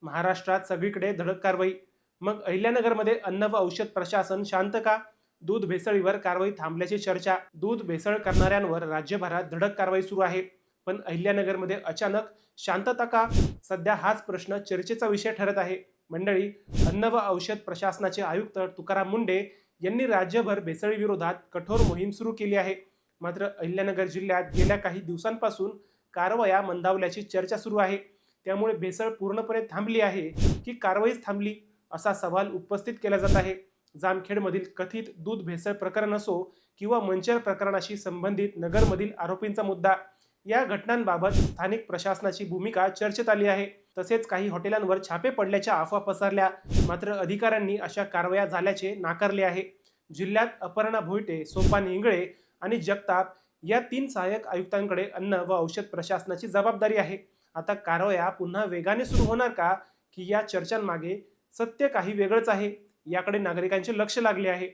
महाराष्ट्रात सगळीकडे धडक कारवाई. मग अहिल्यानगरमध्ये अन्न व औषध प्रशासन शांत का? दूध भेसळीवर कारवाई थांबल्याची चर्चा. दूध भेसळ करणाऱ्यांवर राज्यभरात धडक कारवाई सुरू आहे. पण अहिल्यानगरमध्ये अचानक शांतता का? सध्या हाच प्रश्न चर्चेचा विषय ठरत आहे. मंडळी, अन्न व औषध प्रशासनाचे आयुक्त तुकाराम मुंढे यांनी राज्यभर भेसळीविरोधात कठोर मोहीम सुरू केली आहे. मात्र अहिल्यानगर जिल्ह्यात गेल्या काही दिवसांपासून कारवाया मंदावल्याची चर्चा सुरू आहे. त्यामुळे भेसळ पूर्णपणे थांबली आहे की कारवाईच थांबली, असा सवाल उपस्थित केला जात आहे. जामखेडमधील कथित दूध भेसळ प्रकरण असो किंवा मंचर प्रकरणाशी संबंधित नगरमधील आरोपींचा मुद्दा, या घटनांबाबत स्थानिक प्रशासनाची भूमिका चर्चेत आली आहे. तसेच काही हॉटेलांवर छापे पडल्याच्या अफवा पसरल्या. मात्र अधिकाऱ्यांनी अशा कारवाया झाल्याचे नाकारले आहे. जिल्ह्यात अपर्णा भोईटे, सोपान इंगळे आणि जगताप या 3 सहाय्यक आयुक्तांकडे अन्न व औषध प्रशासनाची जबाबदारी आहे. आता कारवाया पुन्हा वेगाने सुरू होणार का, की या चर्चांमागे सत्य काही वेगळंच आहे, याकडे नागरिकांचे लक्ष लागले आहे.